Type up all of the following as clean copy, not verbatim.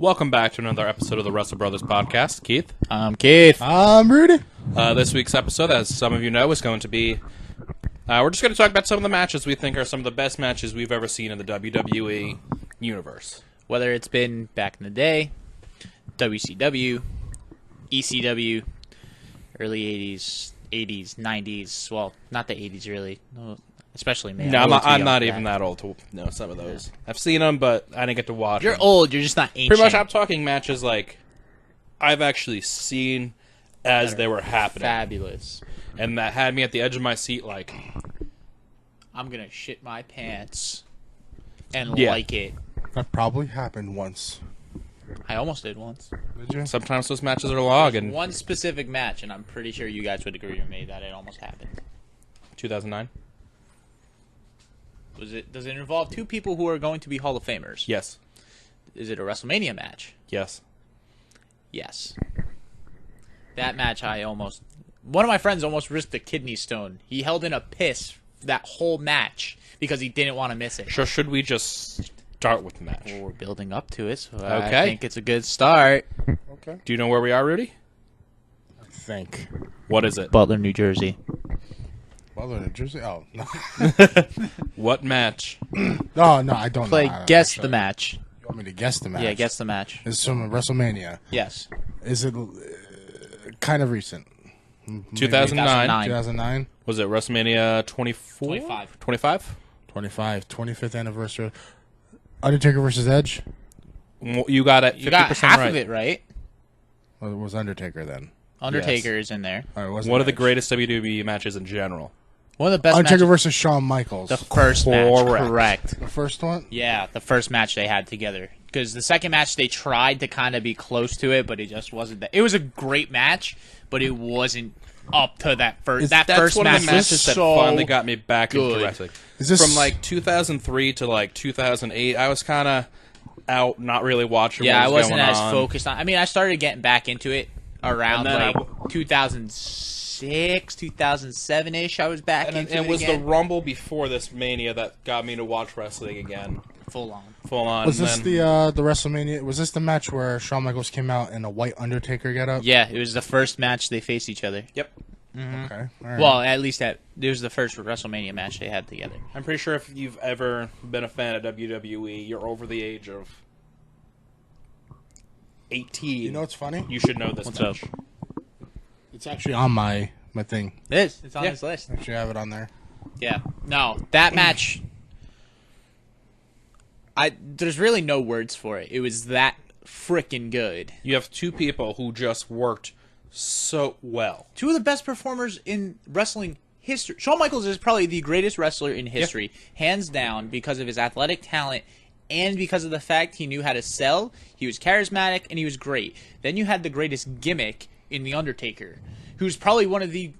Welcome back to another episode of the Wrestle Brothers podcast. Keith? I'm Keith. I'm Rudy. This week's episode, as some of you know, is going to be... we're just going to talk about some of the matches we think are some of the best matches we've ever seen in the WWE universe. Whether it's been back in the day, WCW, ECW, early 80s, 80s, 90s. Well, not the 80s really. No, especially me. No, I'm not even that old to know some of those. Yeah. I've seen them, but I didn't get to watch You're them. old, you're just not ancient. Pretty much I'm talking matches like I've actually seen as they were happening. Fabulous. And that had me at the edge of my seat like... I'm going to shit my pants and like it. That probably happened once. I almost did once. Did you? Sometimes those matches are long. And one specific match, and I'm pretty sure you guys would agree with me that it almost happened. 2009? Does it involve two people who are going to be Hall of Famers? Yes. Is it a WrestleMania match? Yes. Yes. That match, one of my friends almost risked a kidney stone. He held in a piss that whole match because he didn't want to miss it. So should we just start with the match? Well, we're building up to it, so Okay. I think it's a good start. Okay. Do you know where we are, Rudy? I think. What is it? Butler, New Jersey. Butler, New Jersey? Oh, no. What match? No, I don't Play know. guess the match. You want me to guess the match? Yeah, guess the match. It's from WrestleMania. Yes. Is it kind of recent? 2009. 2009? Was it WrestleMania 24? 25. 25? 25. 25th anniversary. Undertaker versus Edge? You got it 50% You got half right. of it right. Well, it was Undertaker then. Undertaker is in there. All right, wasn't One of the Edge. greatest WWE matches in general. One of the best Undertaker matches. versus Shawn Michaels. The first match. Correct. Correct. The first one? Yeah, the first match they had together. Because the second match, they tried to kind of be close to it, but it just wasn't that. It was a great match, but it wasn't up to that first. That That's first one match of the matches was that so finally got me back into good. wrestling. Is this From like 2003 to like 2008, I was kind of out, not really watching Yeah, I what was wasn't going as on. focused on. I mean, I started getting back into it around And then like 2006, 2007 ish. I was back And into it was again. the Rumble before this Mania that got me to watch wrestling again. full on. Full on. Was and this then- the WrestleMania? Was this the match where Shawn Michaels came out in a white Undertaker getup? Yeah, it was the first match they faced each other. Yep. Okay. All right. Well, at least it was the first WrestleMania match they had together. I'm pretty sure if you've ever been a fan of WWE, you're over the age of 18. You know what's funny? You should know this What's match. up? It's actually on my thing. It is. It's on Yeah. his list. I actually have it on there. Yeah. No, that match. There's really no words for it. It was that freaking good. You have two people who just worked so well. Two of the best performers in wrestling history. Shawn Michaels is probably the greatest wrestler in history, hands down, because of his athletic talent and because of the fact he knew how to sell. He was charismatic and he was great. Then you had the greatest gimmick in The Undertaker, who's probably one of the,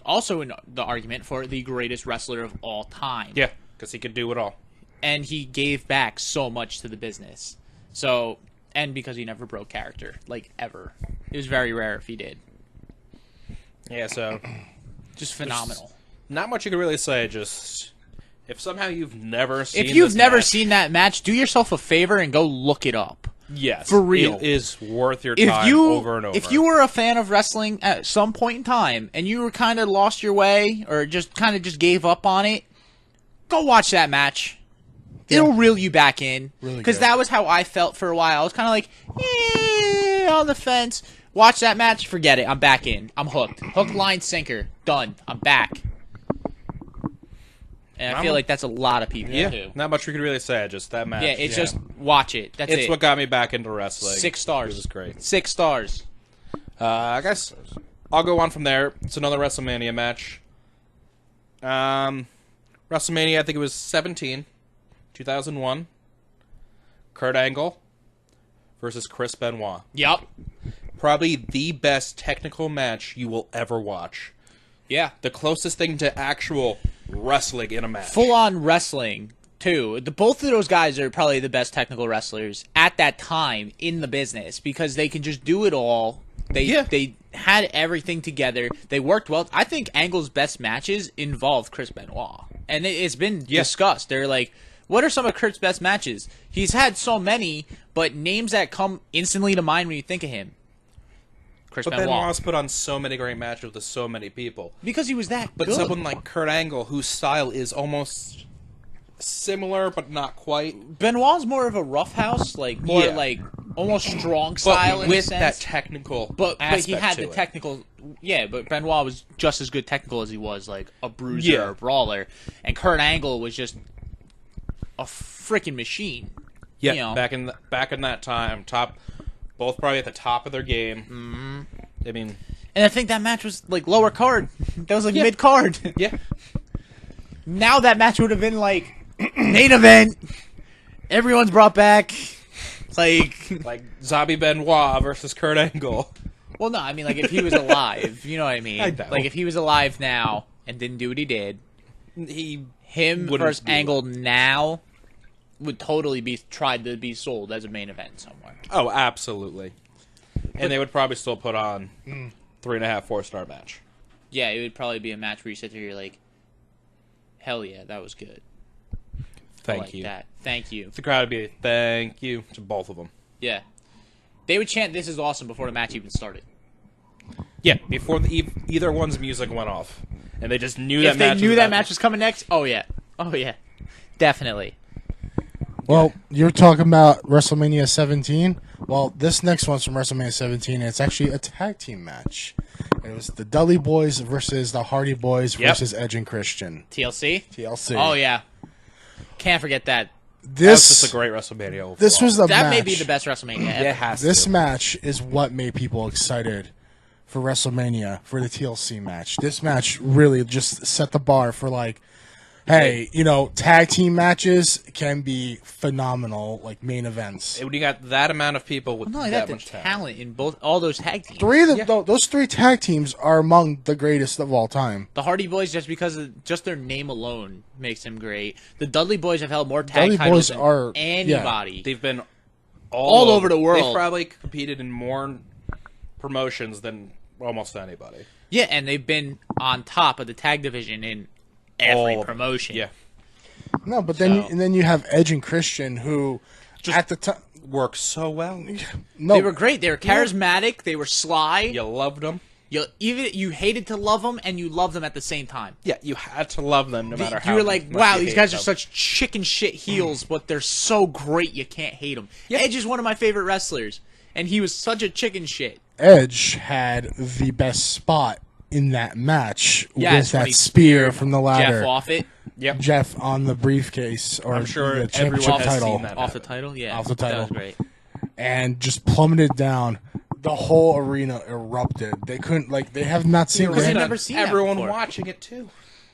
also in the argument for the greatest wrestler of all time. Yeah, because he could do it all. And he gave back so much to the business. So, and because he never broke character, like ever. It was very rare if he did. Yeah, so Just phenomenal. not much you can really say. Just if somehow you've never seen, If you've this never match, seen that match, do yourself a favor and go look it up. yes, for real. it is worth your If time you over and over. if you were a fan of wrestling at some point in time and you were kind of lost your way or just kind of just gave up on it, go watch that match. It'll reel you back in. Really Because good. that was how I felt for a while. I was kind of like, on the fence. Watch that match, forget it. I'm back in. I'm hooked. Hook, line, sinker. Done. I'm back. And I feel like that's a lot of people, yeah, too. not much we could really say. Just that match. Yeah, it's just watch it. That's it's it. what got me back into wrestling. 6 stars. It was great. 6 stars. I guess I'll go on from there. It's another WrestleMania match. WrestleMania, I think it was 17, 2001. Kurt Angle versus Chris Benoit. Yep. Probably the best technical match you will ever watch. Yeah. The closest thing to actual wrestling in a match. Full-on wrestling, too. Both of those guys are probably the best technical wrestlers at that time in the business because they can just do it all. They had everything together. They worked well. I think Angle's best matches involved Chris Benoit. And it's been discussed. They're like, What are some of Kurt's best matches? He's had so many, but names that come instantly to mind when you think of him. Chris But Benoit. Benoit's put on so many great matches with so many people. Because he was that But good. someone like Kurt Angle, whose style is almost similar but not quite, Benoit's more of a roughhouse, more Yeah. almost strong style but in a with sense. that technical But he aspect had to the it. technical. Yeah, but Benoit was just as good technical as he was like a bruiser Yeah. or a brawler, and Kurt Angle was just a freaking machine. Yeah, you know. back in that time, both probably at the top of their game. Mm-hmm. I mean, And I think that match was like lower card. That was like mid card. yeah, Now that match would have been like main event. Everyone's brought back. like Zabi Benoit versus Kurt Angle. Well, no, I mean like if he was alive, you know what I mean. I know. Like if he was alive now and didn't do what he did, him Wouldn't versus do Angle now would totally be tried to be sold as a main event somewhere. Oh, absolutely. And they would probably still put on 3.5, 4-star match. Yeah, it would probably be a match where you sit there, you're like, hell yeah, that was good. I Thank like you. that. Thank you. The crowd would be thank you to both of them. Yeah. They would chant "This is awesome" before the match even started. Yeah, before either one's music went off, and they just knew If that they match. knew was that about- match was coming next, oh yeah, definitely. Well, you're talking about WrestleMania 17. Well, this next one's from WrestleMania 17, and it's actually a tag team match. It was the Dudley Boys versus the Hardy Boys Yep. versus Edge and Christian. TLC. TLC. Oh yeah, can't forget that. That was This just a great WrestleMania. Overall. this was the That match. may be the best WrestleMania ever. Yeah, it has This to. match is what made people excited for WrestleMania, for the TLC match. This match really just set the bar for like, hey, tag team matches can be phenomenal, like main events. When you got that amount of people with Not only that that, the much talent in all those tag teams. Those three tag teams are among the greatest of all time. The Hardy Boys, just because of just their name alone, makes them great. The Dudley Boys have held more tag Dudley titles Boys than are- anybody. They've been All over the world. They've probably competed in more promotions than almost anybody. Yeah, and they've been on top of the tag division in every All of them. promotion. Yeah, No, but then So- and then you have Edge and Christian, who at the time works so well. They were great. They were charismatic. They were sly. You loved them. You hated to love them, and you loved them at the same time. Yeah, you had to love them no matter how. You were like, much wow, you these hated guys are them. such chicken shit heels, but they're so great you can't hate them. Yeah. Edge is one of my favorite wrestlers, and he was such a chicken shit. Edge had the best spot in that match Yes, with when that he spear from the ladder. Jeff off it, Yep. Jeff on the briefcase, or I'm sure the championship everyone has title, seen that. off the title, yeah, Off the title. That was great. and just plummeted down. The whole arena erupted. They couldn't they have not seen Because they've Randy. never seen that everyone before. watching it too.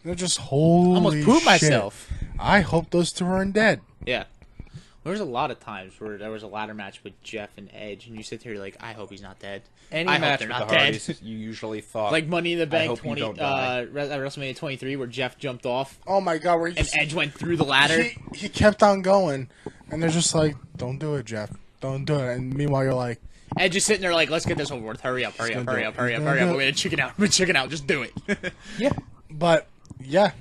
They're just holy Almost pooped shit. myself. I hope those two aren't dead. Yeah. There was a lot of times where there was a ladder match with Jeff and Edge, and you sit there like, I hope he's not dead. Any I hope match they're with not the dead. Hardys, you usually thought Like Money in the Bank hope you 20, don't die. WrestleMania 23, where Jeff jumped off Oh my god, where and Edge went through the ladder. he kept on going, and they're just like, "Don't do it, Jeff. Don't do it." And meanwhile, you're like, Edge is sitting there like, let's get this over with. Hurry up, hurry up, gonna hurry do up, it. hurry He's up, gonna hurry up. do We're gonna chicken out. Just do it. yeah. but yeah,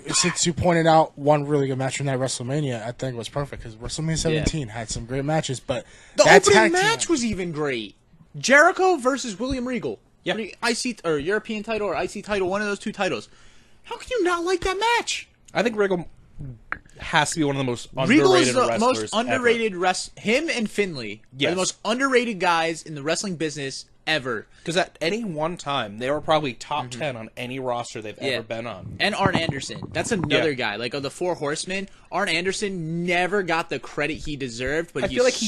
since you pointed out one really good match from that WrestleMania, I think it was perfect because WrestleMania 17 had some great matches, but The that opening tag team match was even great. Jericho versus William Regal. Yeah. IC or European title or IC title, one of those two titles. How can you not like that match? I think Regal has to be one of the most Regal underrated is the wrestlers most underrated him and Finlay are Yes. the most underrated guys in the wrestling business ever. Because at any one time, they were probably top 10 on any roster they've Yeah. ever been on. And Arn Anderson. That's another Yeah. guy. Like of the Four Horsemen, Arn Anderson never got the credit he deserved, but I feel like he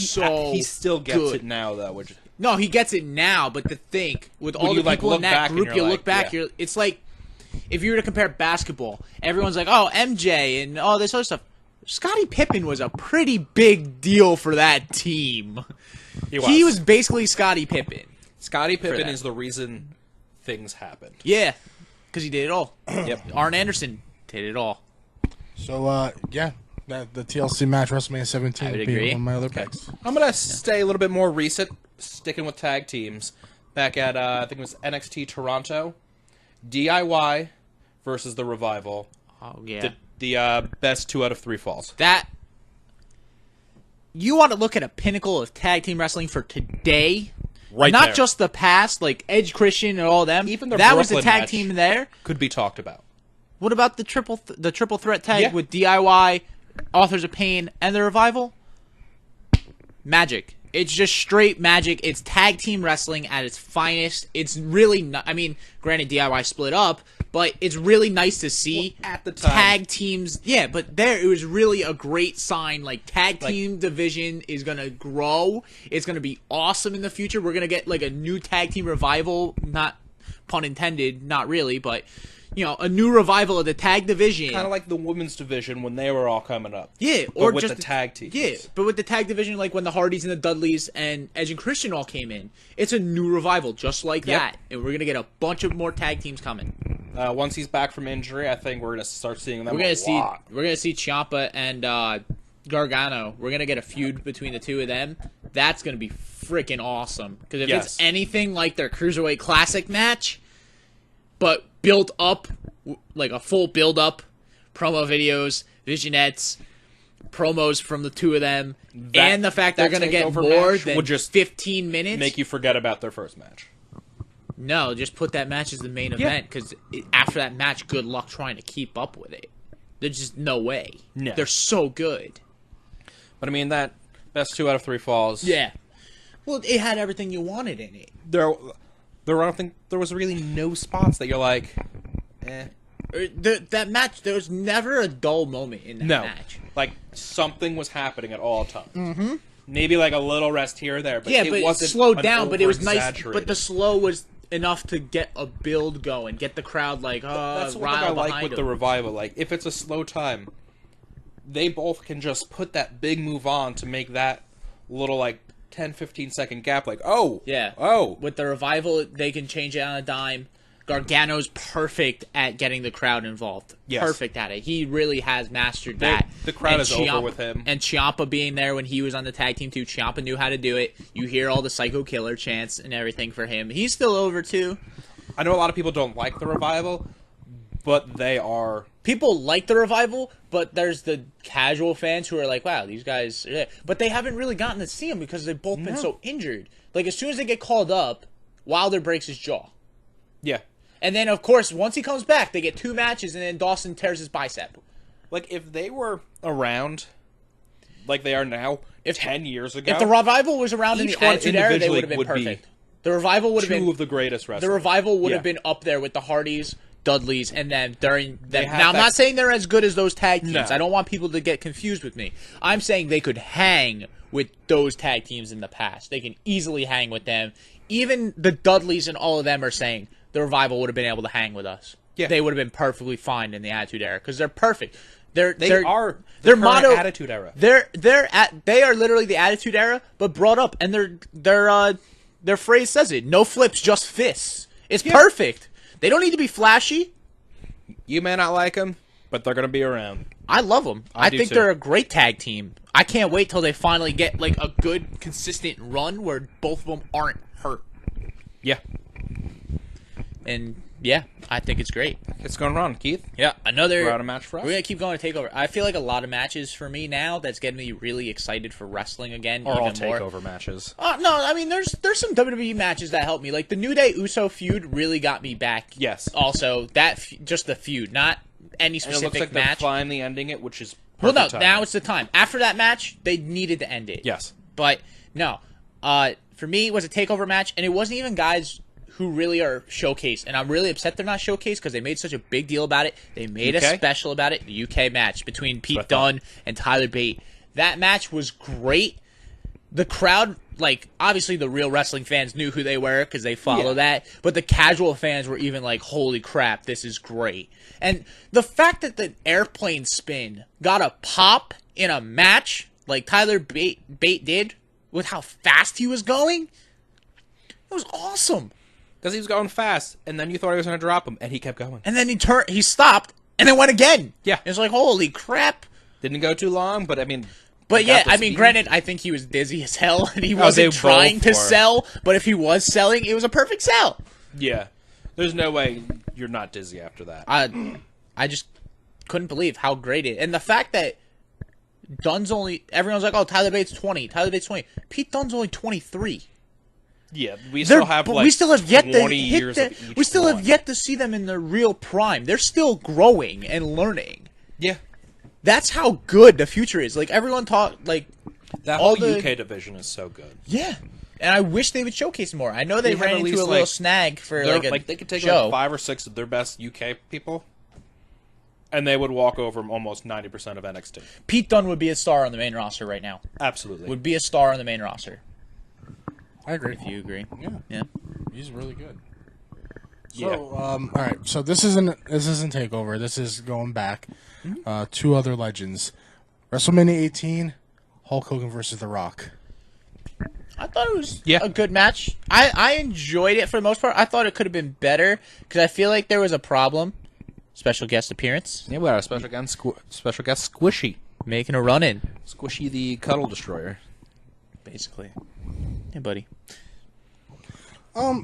still gets good. it now, though. Which No, he gets it now, but to think with all you, the like, people in look that back and group, you're you like, look back, yeah. it's like if you were to compare basketball, everyone's like, "Oh, MJ and all this other stuff." Scottie Pippen was a pretty big deal for that team. He was basically Scottie Pippen. Scottie Pippen that. is the reason things happened. Yeah, because he did it all. Yep. Arn Anderson did it all. So yeah, the TLC match WrestleMania 17 I would would be agree. one of my other picks. I'm gonna stay a little bit more recent, sticking with tag teams. Back at I think it was NXT Toronto, DIY versus the Revival. Oh yeah. The The best 2 out of 3 falls. That you want to look at a pinnacle of tag team wrestling for today, Right not there. just the past, like Edge, Christian, and all them. Even the that was the Brooklyn tag match team there. Could be talked about. What about the triple threat tag Yeah. with DIY, Authors of Pain, and the Revival? Magic. It's just straight magic. It's tag team wrestling at its finest. It's really not, I mean, granted DIY split up, but it's really nice to see at the time. tag teams. Yeah, but there it was really a great sign. Like tag team division is gonna grow. It's gonna be awesome in the future. We're gonna get like a new tag team revival. Not pun intended. Not really, but you know, a new revival of the tag division. Kind of like the women's division when they were all coming up. Yeah, But or with just the tag teams. Yeah, but with the tag division, like when the Hardys and the Dudleys and Edge and Christian all came in, it's a new revival just like Yep. that, and we're gonna get a bunch of more tag teams coming. Once he's back from injury, I think we're gonna start seeing them. We're gonna see Ciampa and Gargano. We're gonna get a feud between the two of them. That's gonna be freaking awesome. Because if Yes. it's anything like their Cruiserweight Classic match, but built up like a full build up, promo videos, visionettes, promos from the two of them, and the fact they're that gonna get takeover more match than would just 15 minutes. make you forget about their first match. No, just put that match as the main event, because after that match, good luck trying to keep up with it. There's just no way. No. They're so good. But I mean, that best 2 out of 3 falls. Yeah. Well, it had everything you wanted in it. There, I don't think there was really no spots that you're like, eh. That match, there was never a dull moment in that No. match. Like, something was happening at all times. Mm-hmm. Maybe like a little rest here or there, but Yeah, it but it wasn't slowed down, but it was nice. over-exaggerated. But the slow was enough to get a build going, get the crowd like, That's one thing I riled like behind with the them. Revival. Like, if it's a slow time, they both can just put that big move on to make that little, like, 10, 15-second gap, like, oh, Yeah. oh. With the Revival, they can change it on a dime. Gargano's perfect at getting the crowd involved. Yes. Perfect at it. He really has mastered that. The crowd And is over with him. And Ciampa being there when he was on the tag team too. Ciampa knew how to do it. You hear all the Psycho Killer chants and everything for him. He's still over too. I know a lot of people don't like the Revival, but they are... People like the Revival, but there's the casual fans who are like, wow, these guys... Yeah. But they haven't really gotten to see them because they've both been so injured. Like, as soon as they get called up, Wilder breaks his jaw. Yeah. And then, of course, once he comes back, they get 2 matches, and then Dawson tears his bicep. Like, if they were around like they are now, 10 years ago... If the Revival was around in Each the one Attitude Era, they individually would have been would be perfect. The Revival would have two been... of the greatest wrestlers. The Revival would Yeah. have been up there with the Hardys, Dudleys, and then during... They Now, have I'm that- not saying they're as good as those tag teams. No. I don't want people to get confused with me. I'm saying they could hang with those tag teams in the past. They can easily hang with them. Even the Dudleys and all of them are saying the Revival would have been able to hang with us. Yeah. They would have been perfectly fine in the Attitude Era because they're perfect. They are their the current motto Attitude Era. They are literally the Attitude Era, but brought up, and their phrase says it: no flips, just fists. It's perfect. They don't need to be flashy. You may not like them, but they're going to be around. I love them. I do think too. they're a great tag team. I can't wait till they finally get like a good, consistent run where both of them aren't hurt. Yeah. And yeah, I think it's great. It's going on, Keith. Yeah, another. We're out of match for us? We're gonna keep going to Takeover. I feel like a lot of matches for me now. That's getting me really excited for wrestling again. Or all even more. takeover matches. No, I mean there's some WWE matches that help me. Like the New Day Uso feud really got me back. Yes. Also, just the feud, not any And it specific looks like they're match. finally ending it, which is Well, perfect no, timing. now it's the time. After that match, they needed to end it. Yes. But no, for me, it was a takeover match, and it wasn't even guys who really are showcased. And I'm really upset they're not showcased because they made such a big deal about it. They made a UK? special about it. The UK match between Pete That's what I Dunne and Tyler Bate. That match was great. The crowd, like, obviously the real wrestling fans knew who they were because they follow Yeah. that. But the casual fans were even like, holy crap, this is great. And the fact that the airplane spin got a pop in a match like Tyler Bate did with how fast he was going, it was awesome. Because he was going fast, and then you thought he was going to drop him, and he kept going. And then he stopped, and then went again. Yeah. It was like, holy crap. Didn't go too long, but I mean... But got yeah, the I mean, speed. granted, I think he was dizzy as hell, and he they wasn't both trying to were. sell, but if he was selling, it was a perfect sell. Yeah. There's no way you're not dizzy after that. I just couldn't believe how great it. And the fact that everyone's like, oh, Tyler Bates 20, Tyler Bates 20. Pete Dunne's only 23. Yeah, we still have like we still have yet 20 to years hit of each we still one. have yet to see them in their real prime. They're still growing and learning. Yeah. That's how good the future is. Like everyone That all whole the UK division is so good. Yeah. And I wish they would showcase more. I know they have ran at into least, a little snag for like a they could take show. like 5 or 6 of their best UK people, and they would walk over almost 90% of NXT. Pete Dunne would be a star on the main roster right now. Absolutely. Would be a star on the main roster. I agree. If you agree. Yeah. He's really good. Yeah. So, all right. So this isn't Takeover. This is going back. Two other legends. WrestleMania 18, Hulk Hogan versus The Rock. I thought it was Yeah. a good match. I enjoyed it for the most part. I thought it could have been better because I feel like there was a problem. Special guest appearance. Yeah, we got a special guest, Squishy. Making a run in. Squishy the Cuddle Destroyer. Basically. Hey, buddy. I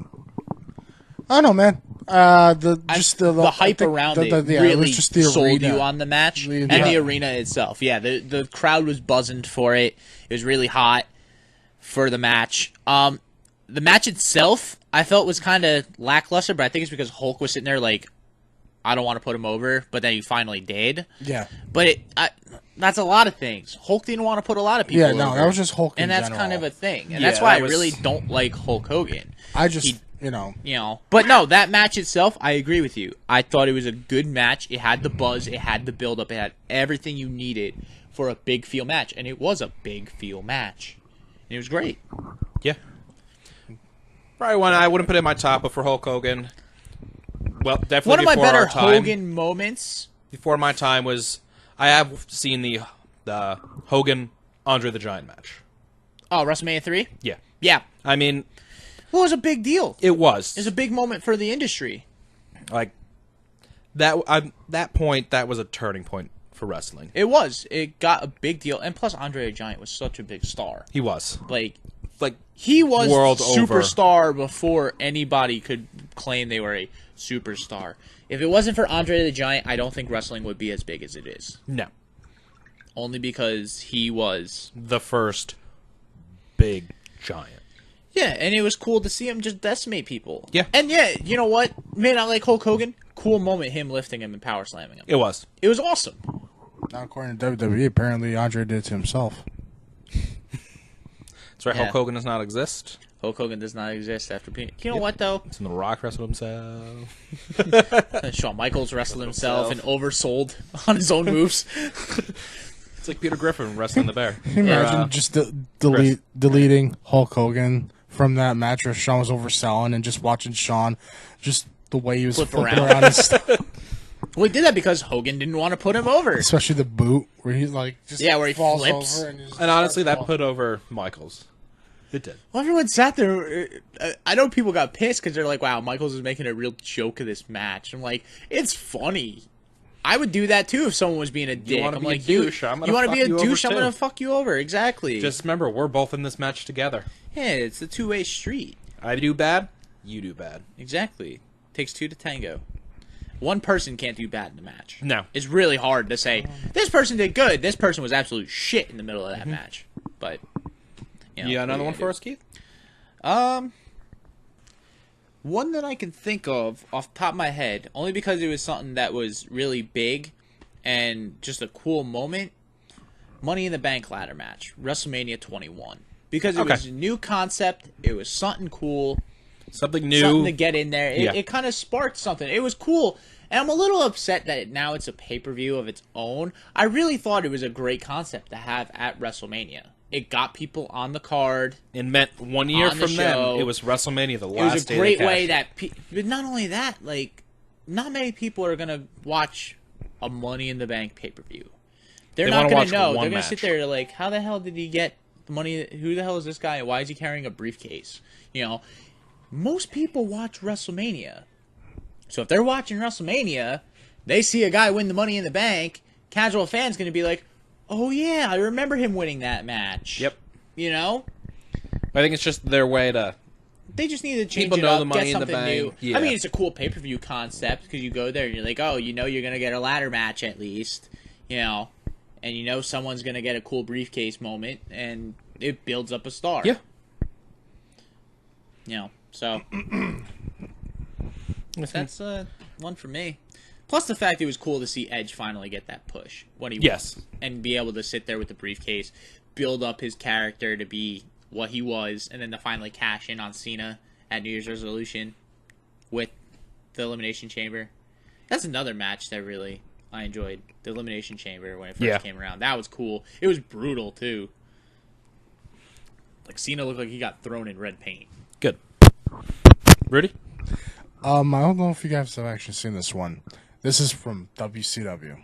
don't know, man. The hype around it it really was just the sold arena. you on the match Yeah. and the arena itself. Yeah, the crowd was buzzing for it. It was really hot for the match. The match itself, I felt was kind of lackluster, but I think it's because Hulk was sitting there like, I don't want to put him over, but then he finally did. Yeah. But that's a lot of things. Hulk didn't want to put a lot of people over. that was just Hulk in and that's general. kind of a thing. And Yeah, that's why I that was- really don't like Hulk Hogan. I just, you know. But no, that match itself, I agree with you. I thought it was a good match. It had the buzz, it had the build up, it had everything you needed for a big feel match, and it was a big feel match. And it was great. Yeah. Probably one I wouldn't put in my top, but for Hulk Hogan, well, definitely One of my before better our time, Hogan moments. Before my time was, I have seen the Hogan Andre the Giant match. Oh, WrestleMania 3? Yeah. Yeah. I mean, Well, it was a big deal. it was. It was a big moment for the industry. Like, that point, that was a turning point for wrestling. It was. It got a big deal. And plus, Andre the Giant was such a big star. He was. Like, Like, he was World over. superstar before anybody could claim they were a superstar. If it wasn't for Andre the Giant, I don't think wrestling would be as big as it is. no. Only because he was. The first big giant. Yeah, and it was cool to see him just decimate people. Yeah. And yeah, you know what? May not like Hulk Hogan. Cool moment, him lifting him and power slamming him. It was. It was awesome. Not according to WWE, apparently Andre did it to himself. That's right, Yeah. Hulk Hogan does not exist. Hulk Hogan does not exist after being. You know what though? It's in The Rock wrestled himself. Shawn Michaels wrestled himself and oversold on his own moves. It's like Peter Griffin wrestling the bear. Can you imagine just deleting Hulk Hogan from that match where Shawn was overselling and just watching Shawn, just the way he was Flip flipping around. around and stuff. Well, he did that because Hogan didn't want to put him over. Especially the boot where he's like just Yeah, where he falls flips. over and, just And honestly, that starts put over Michaels. It did. Well, everyone sat there. I know people got pissed because they're like, "Wow, Michaels is making a real joke of this match." I'm like, "It's funny." I would do that too if someone was being a dick. wanna I'm be a like, "Dude, douche, I'm gonna you want to fuck be a you over douche? I'm too." gonna fuck you over." Exactly. Just remember, we're both in this match together. yeah, it's a two-way street. I do bad, you do bad. Exactly. Takes two to tango. One person can't do bad in the match. No. It's really hard to say, this person did good. This person was absolute shit in the middle of that match. But, you know, You got what another are one you for gonna us, Keith? do? One that I can think of off the top of my head, only because it was something that was really big and just a cool moment. Money in the Bank ladder match, WrestleMania 21. Because it was a new concept, it was something cool, Something new. something to get in there. It, Yeah. it kind of sparked something. It was cool. And I'm a little upset that now it's a pay-per-view of its own. I really thought it was a great concept to have at WrestleMania. It got people on the card. It meant 1 year On the from then, show. it was WrestleMania, the It last was a day great they way cashed that... But not only that, like, not many people are going to watch a Money in the Bank pay-per-view. They're They not wanna going watch to know. one They're going to sit match. there like, how the hell did he get the money? Who the hell is this guy? Why is he carrying a briefcase? You know, most people watch WrestleMania. So if they're watching WrestleMania, they see a guy win the Money in the Bank, casual fan's going to be like, oh yeah, I remember him winning that match. Yep. You know? I think it's just their way to They just need to change People it know up, the money get in the something new. bank. Yeah. I mean, it's a cool pay-per-view concept because you go there and you're like, oh, you know you're going to get a ladder match at least, you know, and you know someone's going to get a cool briefcase moment, and it builds up a star. Yeah. You know, so that's one for me. Plus the fact it was cool to see Edge finally get that push when he Yes. and be able to sit there with the briefcase, build up his character to be what he was, and then to finally cash in on Cena at New Year's Resolution with the Elimination Chamber. That's another match that really I enjoyed. The Elimination Chamber when it first came around. That was cool. It was brutal too. Like Cena looked like he got thrown in red paint. Good. Rudy? I don't know if you guys have actually seen this one. This is from WCW.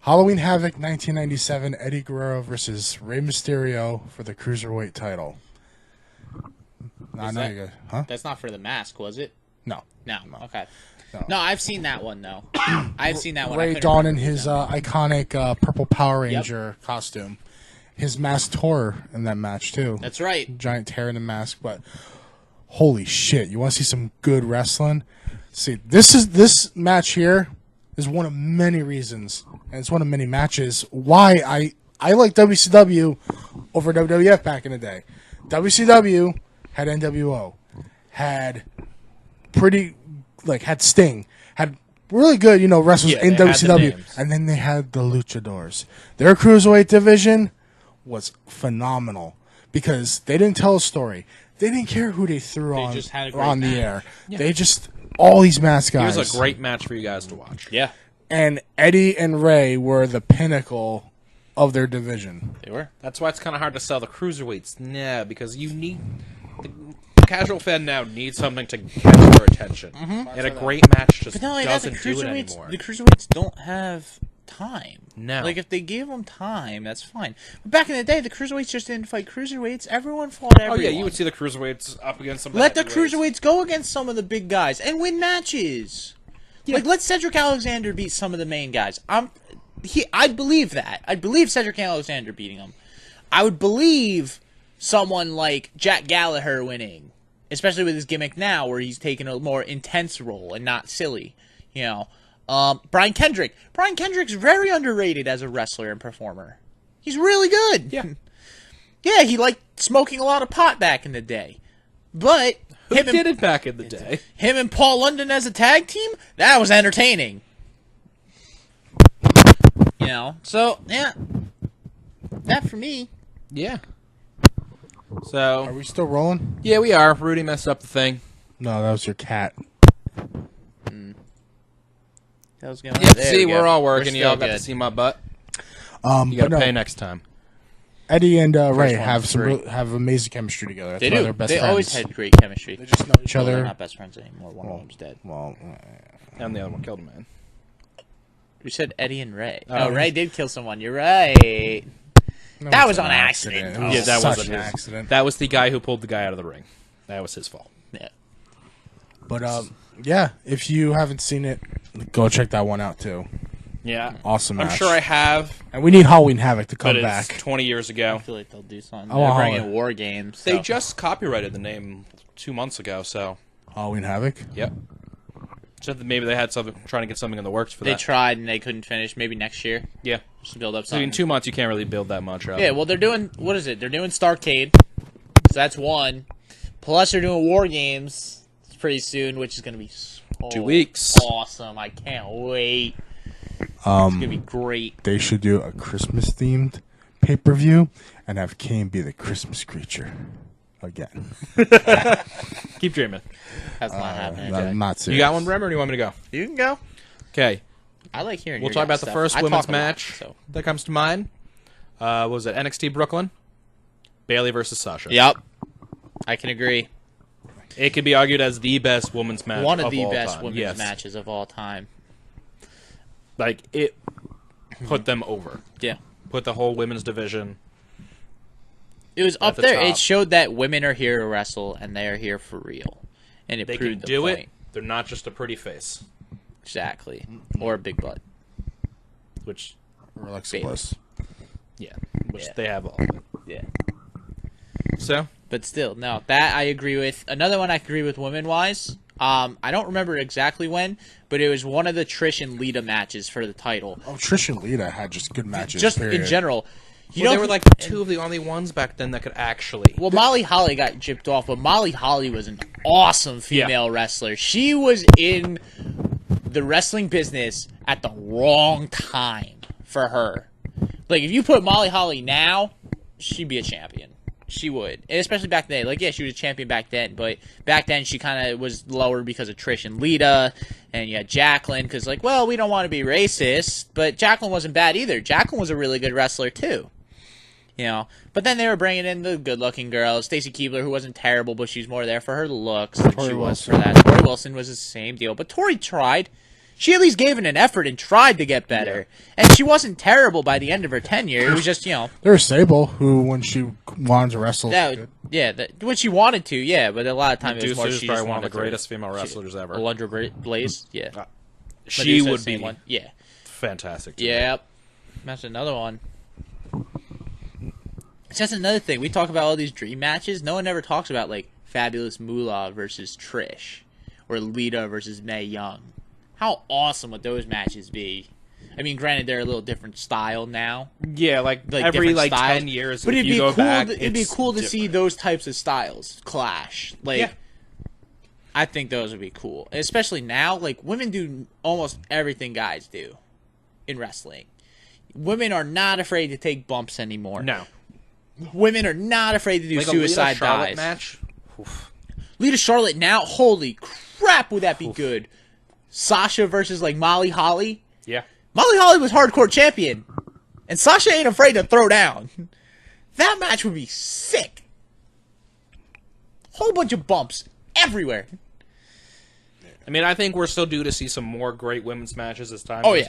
Halloween Havoc 1997, Eddie Guerrero versus Rey Mysterio for the Cruiserweight title. Huh? That's not for the mask, was it? No. No. Okay. No. No, I've seen that one though. I've seen that one. Ray donning his iconic purple Power Ranger costume. His mask tore in that match too. That's right. Giant tear in the mask, but holy shit! You want to see some good wrestling? See, this match here is one of many reasons, and it's one of many matches why I like WCW over WWF back in the day. WCW had NWO, had had Sting, had really good wrestlers in they had the WCW, names. and then they had the Luchadors. Their cruiserweight division was phenomenal because they didn't tell a story. They didn't care who they threw just had a great on the match. air. Yeah. They just all these masked It guys. was a great match for you guys to watch. Yeah, And Eddie and Ray were the pinnacle of their division. they were. That's why it's kind of hard to sell the cruiserweights now, because you need the casual fan now needs something to catch their attention, and a great match just But not only that, the doesn't do it cruiserweights, anymore. the cruiserweights don't have time. No. Like if they gave them time, that's fine. But back in the day, the cruiserweights just didn't fight cruiserweights. Everyone fought Oh everyone. yeah, you would see the cruiserweights up against some. Let the heavyweights. cruiserweights go against some of the big guys and win matches. Like let Cedric Alexander beat some of the main guys. I'd believe that. I'd believe Cedric Alexander beating him. I would believe someone like Jack Gallagher winning, especially with his gimmick now, where he's taking a more intense role and not silly. You know, Brian Kendrick. Brian Kendrick's very underrated as a wrestler and performer. He's really good. Yeah. Yeah, he liked smoking a lot of pot back in the day. But Who did it back in the day? him and Paul London as a tag team, that was entertaining. You know, so yeah, that for me. Yeah. Are So we still rolling? yeah, we are. Rudy messed up the thing. No, that was your cat. That was going. Yeah, There see, we we're go. all working. We're You all still got to good. see my butt. You But got to no, pay next time. Eddie and Ray one have was some free. have amazing chemistry together. That's They why do. they're best They friends. always had great chemistry. They just know each Well, they're other. not best friends anymore. One of them's dead. Well, And the other one killed a man. You said Eddie and Ray. Oh. Oh, Ray did kill someone. You're right. That was an on accident. It was Yeah, that such wasn't an his. accident. That was the guy who pulled the guy out of the ring. That was his fault. Yeah. But yeah, if you haven't seen it, go check that one out too. Yeah. Awesome I'm match. sure I have, And we need Halloween Havoc to come but it's back. 20 years ago. I feel like they'll do something. I They're want bringing Holland. War Games. They so- just copyrighted the name 2 months ago, so Halloween Havoc. yep. So maybe they had something trying to get something in the works for They that. tried and they couldn't finish. Maybe next year. Yeah. Just to build up So something. in 2 months, you can't really build that much up. Yeah, well, they're doing, what is it? They're doing Starcade. So that's one. Plus, they're doing War Games pretty soon, which is going to be so 2 weeks. awesome. I can't wait. It's going to be great. They should do a Christmas themed pay-per-view and have Kane be the Christmas creature again. Keep dreaming. That's not happening. I'm not You serious. got one, Bremer, or do you want me to go? You can go. Okay. I like hearing We'll your talk about guys' the stuff. first I women's talk a lot, match so. that comes to mind. What was it? NXT Brooklyn? Bailey versus Sasha. Yep. I can agree. It could be argued as the best women's match One of the all best time. women's Yes. matches of all time. Like, it put them over. Yeah. Put the whole women's division. It was up the there. top. It showed that women are here to wrestle and they are here for real. And it They proved can the do point. it. They're not just a pretty face. Exactly. Or a big butt. Which, Or Alexa Bailey. Bliss. yeah. Which Yeah. they have all of it. Yeah. So, But still, no, that I agree with. Another one I agree with women-wise. I don't remember exactly when, but it was one of the Trish and Lita matches for the title. Oh, Trish and Lita had just good matches. Just period. in general. They were like two of the only ones back then that could actually. Well, Molly Holly got gypped off, but Molly Holly was an awesome female wrestler. She was in the wrestling business at the wrong time for her. Like, if you put Molly Holly now, she'd be a champion. She would. And especially back then. Like, yeah, she was a champion back then, but back then she kind of was lower because of Trish and Lita, and you had Jacqueline, because, like, well, we don't want to be racist, but Jacqueline wasn't bad either. Jacqueline was a really good wrestler, too. You know, but then they were bringing in the good-looking girls. Stacy Keibler, who wasn't terrible, but she's more there for her looks than she was for that. Tori Wilson was the same deal, but Tori tried. She at least gave it an effort and tried to get better. Yeah. And she wasn't terrible by the end of her tenure. It was just, you know. There was Sable, who, when she wanted to wrestle, when she wanted to, yeah, but a lot of times it was more she probably just one of the wanted greatest female wrestlers ever. Alundra Blaze, yeah. She would be one. Yeah. Fantastic. Yep. That's another one. It's just another thing. We talk about all these dream matches. No one ever talks about, like, Fabulous Moolah versus Trish, or Lita versus Mae Young. How awesome would those matches be? I mean, granted, they're a little different style now. Yeah, like every like styles. 10 years, but if you go back, it'd be cool to see those types of styles clash. Like, I think those would be cool, especially now. Like, women do almost everything guys do in wrestling. Women are not afraid to take bumps anymore. No. Women are not afraid to do like suicide a Charlotte dives. Match. Lita Charlotte now, holy crap, would that be good? Sasha versus like Molly Holly. Yeah. Molly Holly was hardcore champion, and Sasha ain't afraid to throw down. That match would be sick. Whole bunch of bumps everywhere. I mean, I think we're still due to see some more great women's matches this time. Oh yeah.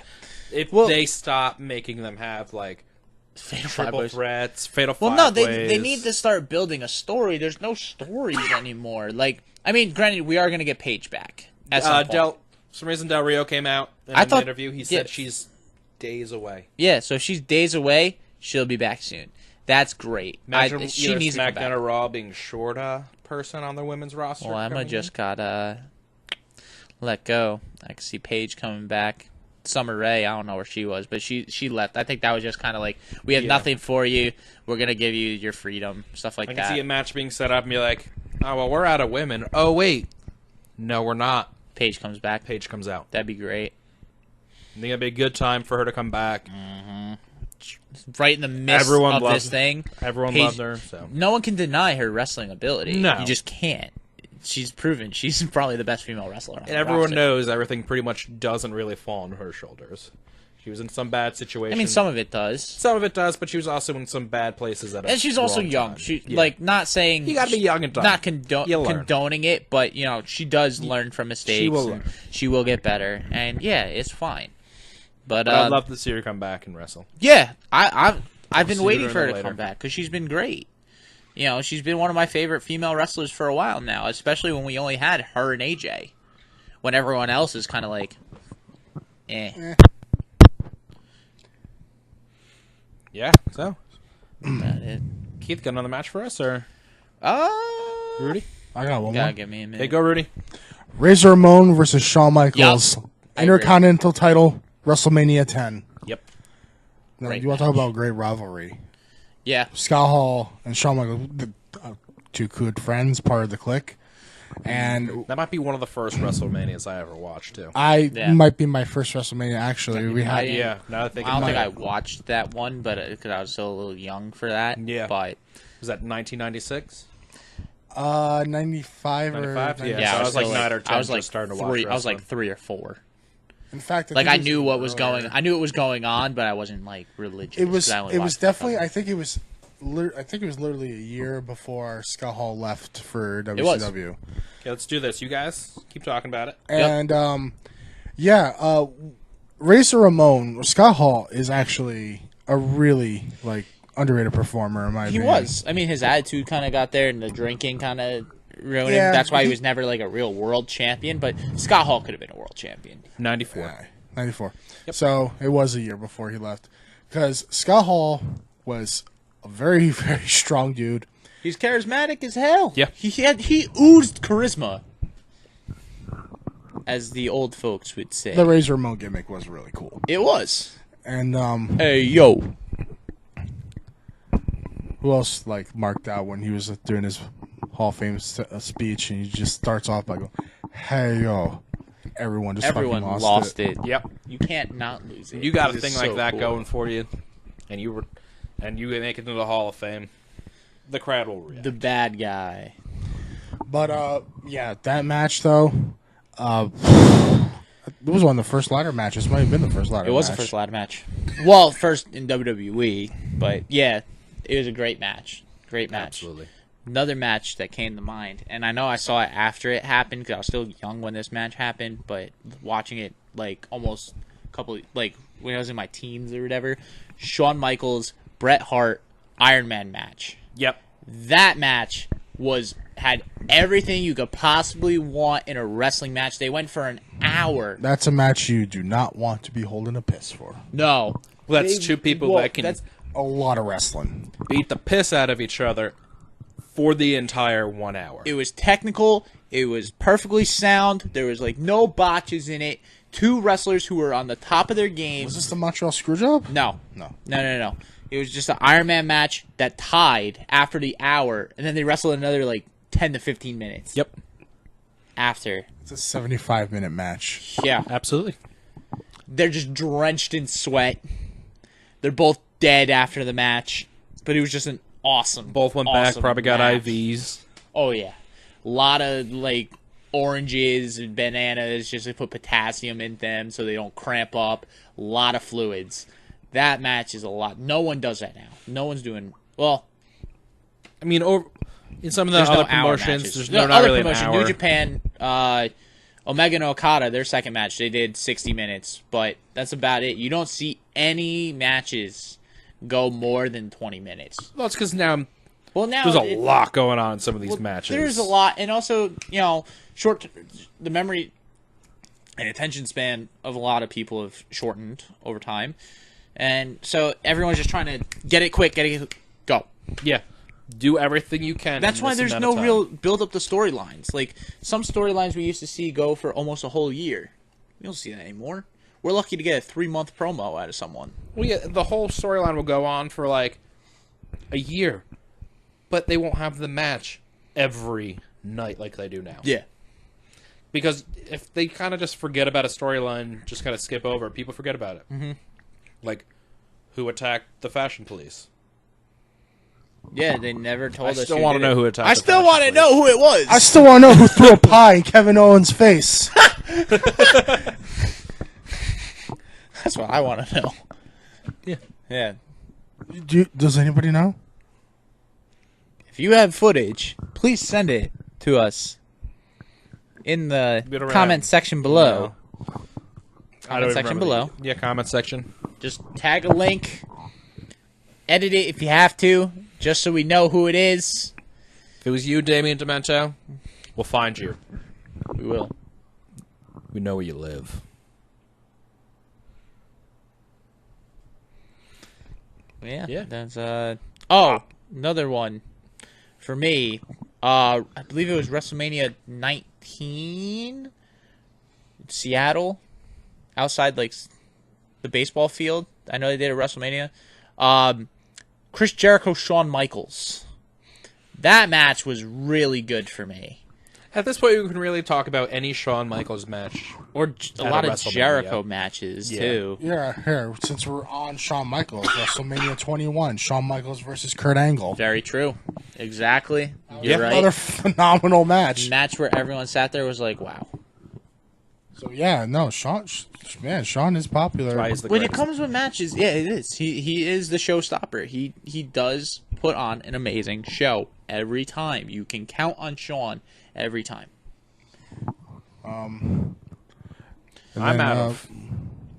If they stop making them have like Fatal triple threats, fatal well, no, five-ways. they need to start building a story. There's no stories anymore. Like, I mean, granted, we are gonna get Paige back at some point. For some reason, Del Rio came out in an interview. He said she's days away. Yeah, so if she's days away, she'll be back soon. That's great. Imagine she needs SmackDown to come back. or Raw being short a person on their women's roster. Well, Emma just got let go. I can see Paige coming back. Summer Rae, I don't know where she was, but she left. I think that was just kind of like, we have nothing for you. We're going to give you your freedom, stuff like that. I can see a match being set up and be like, oh, well, we're out of women. Oh, wait. No, we're not. Paige comes back. Paige comes out. That'd be great. I think it'd be a good time for her to come back. Mm-hmm. Right in the midst of this thing. Everyone Paige, loved her. So. No one can deny her wrestling ability. No. You just can't. She's proven she's probably the best female wrestler on the everyone roster. knows everything pretty much doesn't really fall on her shoulders. She was in some bad situations. I mean, some of it does. Some of it does, but she was also in some bad places at a And she's also wrong young. time. She like not saying you got to be young and dumb. Not condoning it, but you know she does learn from mistakes. She will learn. She will get better, and yeah, it's fine. But I'd love to see her come back and wrestle. Yeah, I've been waiting for her to later. come back because she's been great. You know, she's been one of my favorite female wrestlers for a while now, especially when we only had her and AJ. When everyone else is kind of like, eh. Yeah, so. About it. Keith, got another match for us, or? Rudy? I got one Gotta more. give me a minute. Hey, go, Rudy. Razor Ramon versus Shawn Michaels. Yup. Intercontinental title, WrestleMania 10. Yep. Now, Great you want to talk about great rivalry? Yeah. Scott Hall and Shawn Michaels, two good friends, part of the clique. And That might be one of the first WrestleManias I ever watched, too. might be my first WrestleMania, actually. We had Yeah, now that I think I don't think about I it. watched that one, but because I was still a little young for that. Yeah. But Was that 1996? 95 or 95? Yeah. yeah, so I was still like 9 or 10 I was like just starting to watch three. I was wrestling. like 3 or 4. In fact, Like think I it was knew what was earlier. going. I knew it was going on, but I wasn't like religious. It was. 'cause I only It watched was it definitely. for- I think it was. I think it was literally a year before Scott Hall left for was. WCW. Okay, let's do this. You guys keep talking about it. And Razor Ramon, Scott Hall is actually a really like underrated performer in my He opinion. was. I mean, his attitude kind of got there, and the drinking kind of ruined Yeah, him. That's why he he- was never like a real world champion. But Scott Hall could have been a world champion. 94. Yeah, 94. So it was a year before he left. Because Scott Hall was a very, very strong dude. He's charismatic as hell. Yeah. He oozed charisma, as the old folks would say. The Razor Ramon gimmick was really cool. It was. And Hey, yo. who else like marked out when he was doing his Hall of Fame speech, and he just starts off by going, "Hey yo." Everyone just Everyone fucking lost it. Yep. You can't not lose it. You got a This is thing like so that cool. going for you, and you make it into the Hall of Fame. The crowd will react. The bad guy. But yeah, that match though, it was one of the first ladder matches. Might have been the first ladder. It was match. the first ladder match. Well, first in WWE, but yeah, it was a great match. Great match. Absolutely. Another match that came to mind, and I know I saw it after it happened because I was still young when this match happened, but watching it like almost like when I was in my teens or whatever, Shawn Michaels, Bret Hart, Iron Man match. Yep. That match had everything you could possibly want in a wrestling match. They went for an hour. That's a match you do not want to be holding a piss for. No. Well, that's two people that can A lot of wrestling. beat the piss out of each other for the entire 1 hour. It was technical. It was perfectly sound. There was like no botches in it. Two wrestlers who were on the top of their game. Was this the Montreal Screwjob? No. No. No. It was just an Iron Man match that tied after the hour, and then they wrestled another like 10 to 15 minutes. Yep. After. It's a 75-minute match. Yeah. Absolutely. They're just drenched in sweat. They're both dead after the match, but it was just an awesome. Both went back, awesome probably got match. IVs. Oh yeah, a lot of like oranges and bananas just to put potassium in them so they don't cramp up. A lot of fluids. That match is a lot. No one does that now. No one's doing well. I mean, in some of the There's other no hour promotions, matches. there's No, not other really promotion, an hour. New Japan, Omega and Okada, their second match, they did 60 minutes, but that's about it. You don't see any matches go more than 20 minutes. Well, it's because now Well, now there's a lot going on in some of these matches. There's a lot, and also, the memory and attention span of a lot of people have shortened over time, and so everyone's just trying to get it quick, go. Yeah. Do everything you can. That's in why this there's amount no of time. real build up the storylines. Like some storylines we used to see go for almost a whole year. We don't see that anymore. We're lucky to get a 3-month promo out of someone. Well, yeah, the whole storyline will go on for like a year, but they won't have the match every night like they do now. Yeah. Because if they kind of just forget about a storyline, just kind of skip over, people forget about it. Mm-hmm. Like, who attacked the fashion police? Yeah, they never told I us. still want to know who attacked. I the still fashion want to police. know who it was. I still want to know who threw a pie in Kevin Owens' face. That's what I want to know. Yeah. Yeah. Does anybody know? If you have footage, please send it to us in the Bit around. comment section below. I don't Comment even section remember below. Yeah, comment section. Just tag a link. Edit it if you have to, just so we know who it is. If it was you, Damien Demento, we'll find you. We will. We know where you live. Yeah. Yeah. That's another one for me. I believe it was WrestleMania 19 in Seattle, outside like the baseball field. I know they did a WrestleMania. Chris Jericho, Shawn Michaels. That match was really good for me. At this point, we can really talk about any Shawn Michaels match. Or a lot of WrestleMania. Jericho matches Yeah. too. Yeah, here, since we're on Shawn Michaels, WrestleMania 21, Shawn Michaels versus Kurt Angle. Very true. Exactly. You're Yeah. right. Another phenomenal match. Match where everyone sat there was like, wow. So yeah, no, Shawn is popular. Why is the When it greatest. comes with matches, yeah, it is. He is the showstopper. He does put on an amazing show every time. You can count on Shawn every time. And I'm then,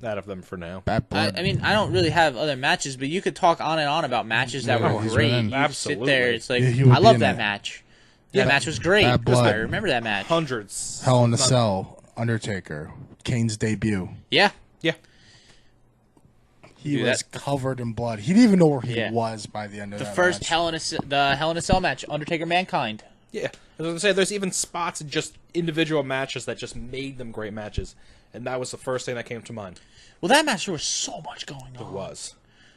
out of them for now. Bad Blood. I mean, I don't really have other matches, but you could talk on and on about matches that were he's great. been in. You could sit there. Absolutely. It's like, Yeah, he would I be love in that it. match. That match was great. Bad Blood. I remember that match. Hundreds. Hell in a Cell, Undertaker, Kane's debut. Yeah. Yeah. He Dude, was covered in blood. He didn't even know where he was by the end of the that first match. Hell in a Cell match, Undertaker Mankind. Yeah, I was going to say, there's even spots in just individual matches that just made them great matches, and that was the first thing that came to mind. Well, that match, there was so much going on. It was.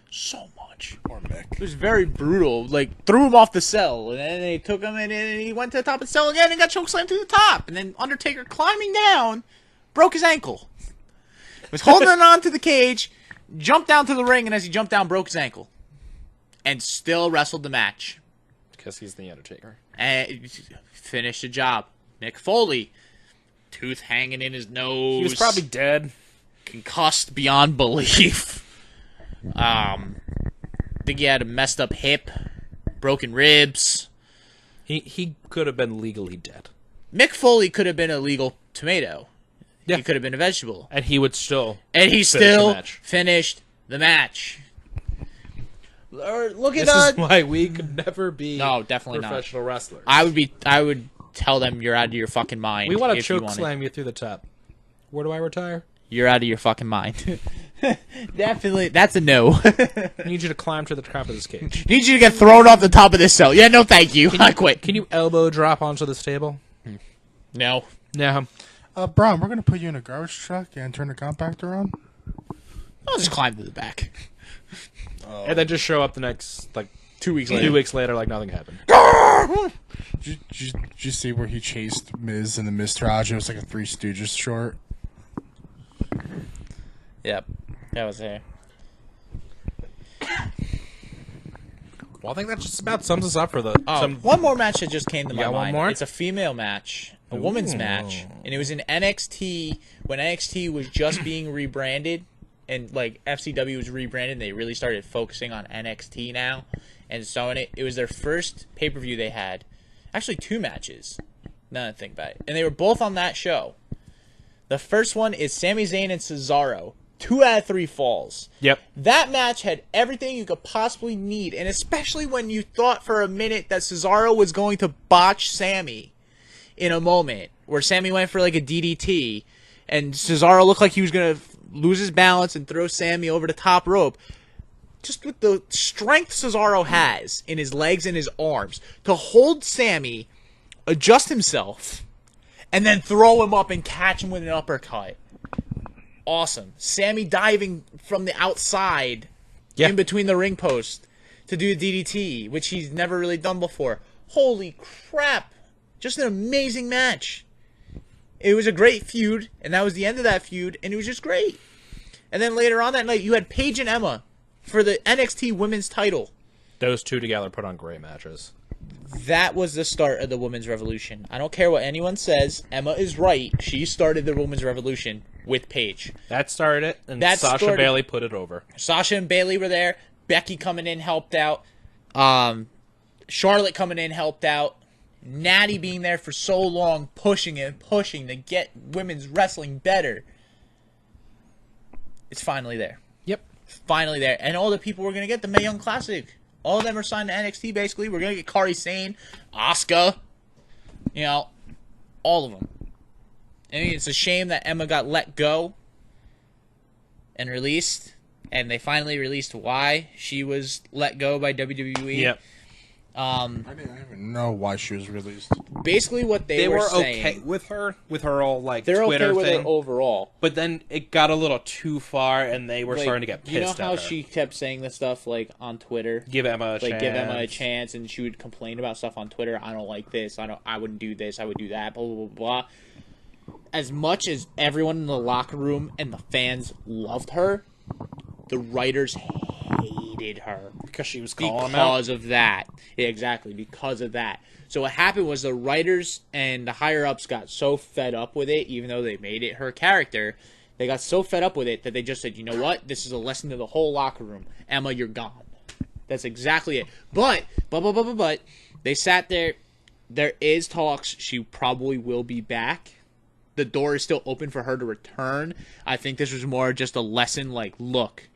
So much. Poor Mick. It was very brutal. Like, threw him off the cell, and then they took him, and he went to the top of the cell again and got chokeslammed to the top. And then Undertaker, climbing down, broke his ankle. Was holding on to the cage, jumped down to the ring, and as he jumped down, broke his ankle. And still wrestled the match. Because he's the Undertaker. And finished the job. Mick Foley, tooth hanging in his nose. He was probably dead. Concussed beyond belief. Think he had a messed up hip, broken ribs. He could have been legally dead. Mick Foley could have been a legal tomato. Yeah. He could have been a vegetable. And he would still And he finish still the match. finished the match. Look at This is why we could never be No, definitely not. professional wrestlers. I would tell them you're out of your fucking mind. We want to if you choke wanted. slam you through the top. Where do I retire? You're out of your fucking mind. Definitely, that's a no. I need you to climb to the top of this cage. Need you to get thrown off the top of this cell. Yeah, no, thank you. I quit. Can you elbow drop onto this table? No. No. Brian, we're going to put you in a garbage truck and turn the compactor on. I'll just climb to the back. And then just show up the next, 2 weeks 2 weeks later like nothing happened. Did you see where he chased Miz in the Miz Taraj? It was like a Three Stooges short. Yep. That was there. Well, I think that just about sums us up for the... One more match that just came to my got one mind. more? It's a female match. A woman's match. And it was in NXT when NXT was just being rebranded. And, FCW was rebranded. And they really started focusing on NXT now. And so it was their first pay-per-view they had. Actually, 2 matches. Now that I think about it. And they were both on that show. The first one is Sami Zayn and Cesaro. 2 out of 3 falls. Yep. That match had everything you could possibly need, and especially when you thought for a minute that Cesaro was going to botch Sammy in a moment, where Sammy went for a DDT, and Cesaro looked like he was going to lose his balance and throw Sammy over the top rope. Just with the strength Cesaro has in his legs and his arms, to hold Sammy, adjust himself, and then throw him up and catch him with an uppercut. Awesome. Sammy diving from the outside in between the ring post to do a DDT, which he's never really done before. Holy crap. Just an amazing match. It was a great feud, and that was the end of that feud, and it was just great. And then later on that night, you had Paige and Emma for the NXT Women's title. Those two together put on great matches. That was the start of the women's revolution. I don't care what anyone says. Emma is right. She started the women's revolution with Paige. That started it, and That Sasha started- Bailey put it over. Sasha and Bailey were there. Becky coming in helped out. Charlotte coming in helped out. Natty being there for so long, pushing and pushing to get women's wrestling better. It's finally there. Yep. Finally there. And all the people we're going to get the Mae Young Classic. All of them are signed to NXT, basically. We're going to get Kairi Sane, Asuka, all of them. I mean, it's a shame that Emma got let go and released, and they finally released why she was let go by WWE. Yep. I didn't even know why she was released. Basically, what they were saying, okay with her all they're Twitter okay with thing. her overall. But then it got a little too far, and they were starting to get pissed. You know at how her. she kept saying this stuff on Twitter? Give Emma a chance. Give Emma a chance, and she would complain about stuff on Twitter. I don't like this. I wouldn't do this. I would do that. Blah blah blah blah. As much as everyone in the locker room and the fans loved her, the writers hated her because she was calling them out. because of that. Yeah, exactly, because of that. So what happened was the writers and the higher ups got so fed up with it, even though they made it her character. They got so fed up with it that they just said, you know what? This is a lesson to the whole locker room. Emma, you're gone. That's exactly it. But they sat there. There is talks. She probably will be back. The door is still open for her to return. I think this was more just a lesson look,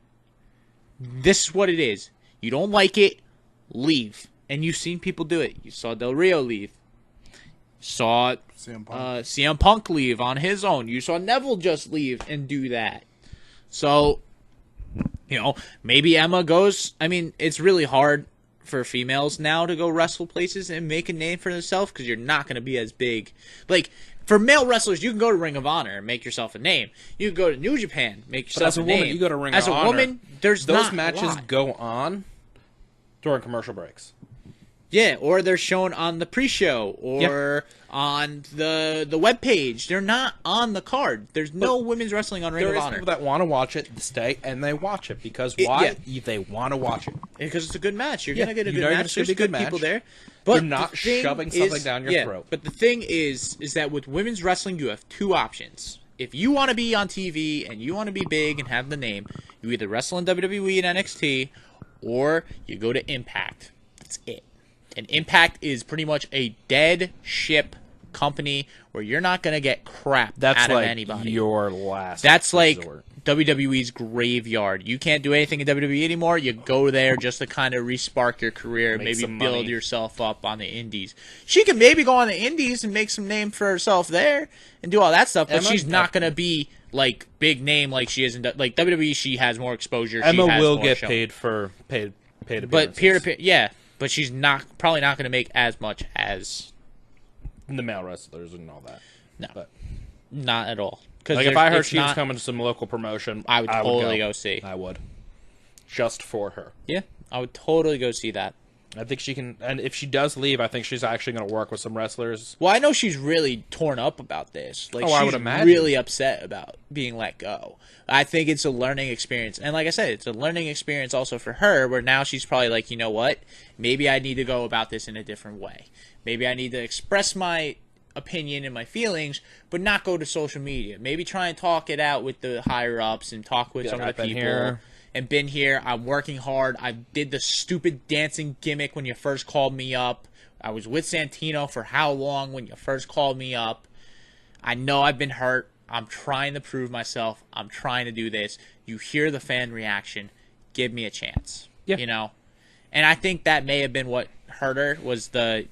this is what it is. You don't like it, leave. And you've seen people do it. You saw Del Rio leave. Saw CM Punk leave on his own. You saw Neville just leave and do that. So, You know, maybe Emma goes. I mean, it's really hard for females now to go wrestle places and make a name for themselves because you're not going to be as big. Like, for male wrestlers, you can go to Ring of Honor and make yourself a name. You can go to New Japan, make yourself as a a woman, name. you go to Ring as of a Honor, woman, there's those not matches a lot. go on during commercial breaks. Yeah, or they're shown on the pre-show or on the webpage. They're not on the card. There's no women's wrestling on Ring There of is Honor. people that want to watch it, stay, and they watch it because They want to watch it. Because it's a good match. You're Yeah, going to get a you good know match. you're There's gonna good be a good people match. there. You're But not the thing shoving something down your throat. But the thing is that with women's wrestling, you have two options. If you want to be on TV and you want to be big and have the name, you either wrestle in WWE and NXT, or you go to Impact. That's it. And Impact is pretty much a dead ship company where you're not going to get crap That's out like of anybody. your last. That's like resort. WWE's graveyard. You can't do anything in WWE anymore. You go there just to kind of respark your career, Make maybe some build money. yourself up on the indies. She can maybe go on the indies and make some name for herself there and do all that stuff, but Emma- she's not going to be like big name like she is in like WWE. She has more exposure. Emma she has will more get show. paid for paid but appearances. peer to peer, yeah. But she's probably not going to make as much as the male wrestlers and all that. no, But not at all. Because like if I heard she was coming to some local promotion, I would totally go see. I would, just for her. Yeah, I would totally go see that. I think she can, and if she does leave, I think she's actually going to work with some wrestlers. Well, I know she's really torn up about this. Like, Oh, she's I would imagine. really upset about being let go. I think it's a learning experience. And like I said, it's a learning experience also for her, where now she's probably like, you know what? Maybe I need to go about this in a different way. Maybe I need to express my opinion and my feelings, but not go to social media. Maybe try and talk it out with the higher-ups and talk with Yeah, some I've of the been people. here. And been here. I'm working hard. I did the stupid dancing gimmick when you first called me up. I was with Santino for how long when you first called me up. I know I've been hurt. I'm trying to prove myself. I'm trying to do this. You hear the fan reaction. Give me a chance. Yeah. You know? And I think that may have been what hurt her, was the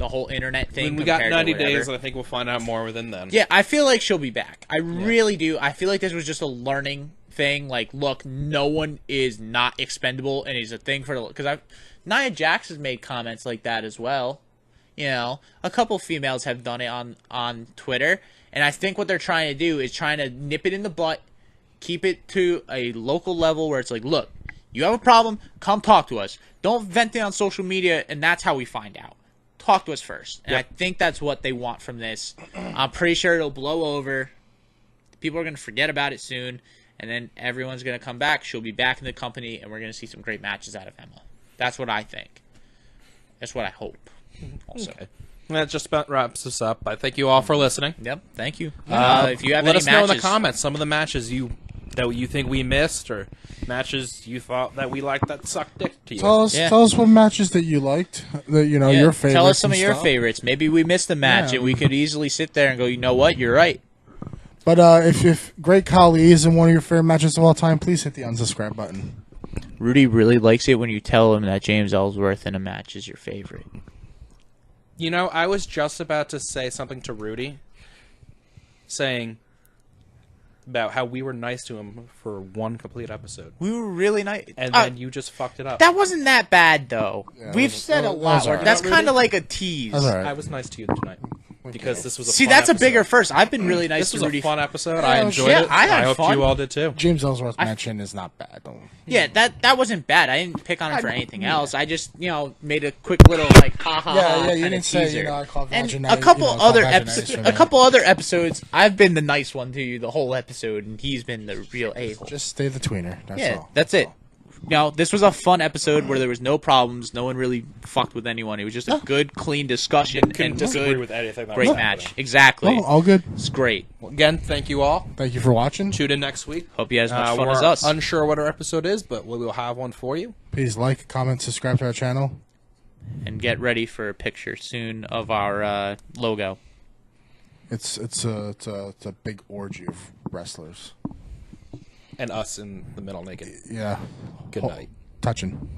whole internet thing. I mean, we got compared to 90 whatever. days, and I think we'll find out more within then. Yeah, I feel like she'll be back. I really do. I feel like this was just a learning thing. Like, look, no one is not expendable, and it's a thing for because Nia Jax has made comments like that as well. You know, a couple females have done it on Twitter, and I think what they're trying to do is trying to nip it in the butt, keep it to a local level where it's like, look, you have a problem, come talk to us. Don't vent it on social media, and that's how we find out. Talk to us first. And I think that's what they want from this. I'm pretty sure it'll blow over. People are going to forget about it soon. And then everyone's going to come back. She'll be back in the company. And we're going to see some great matches out of Emma. That's what I think. That's what I hope. Also. Okay. That just about wraps us up. I thank you all for listening. Yep. Thank you. If you have Let any us know in the matches, comments some of the matches that you think we missed, or matches you thought that we liked that sucked dick to you. Tell us what matches that you liked, that yeah, your favorites. tell us some of and your stuff. favorites. Maybe we missed the match, Yeah. and we could easily sit there and go, you know what? You're right. But if Great Khali isn't one of your favorite matches of all time, please hit the unsubscribe button. Rudy really likes it when you tell him that James Ellsworth in a match is your favorite. You know, I was just about to say something to Rudy, saying about how we were nice to him for one complete episode. We were really nice. And then you just fucked it up. That wasn't that bad, though. Yeah, We've that was- said that a was lot. alright. That's Not kind of really. like a tease. That's all right. I was nice to you tonight because this was a See, fun that's a episode. bigger first. I've been really nice This to was Rudy. a fun episode. Yeah, I it was- enjoyed yeah, it. I had hope fun. you all did too. James Ellsworth mention is not bad. Yeah, that wasn't bad. I didn't pick on him for anything else. I just, made a quick little like ha ha. Yeah, ha you kinda didn't say, teaser. I called And vaginitis, a couple I called other vaginitis episodes. for A me. couple other episodes. I've been the nice one to you the whole episode, and he's been the real a-hole. Just stay the tweener. That's Yeah, all. that's it. This was a fun episode where there was no problems. No one really fucked with anyone. It was just a good, clean discussion Couldn't and disagree good, with anything. That great was match. happening. Exactly. Oh, all good. It's great. Well, again, thank you all. Thank you for watching. Tune in next week. Hope you had as much fun we're as us. unsure what our episode is, but we will have one for you. Please like, comment, subscribe to our channel. And get ready for a picture soon of our logo. It's a big orgy of wrestlers. And us in the middle naked. Yeah. Good night. Touching.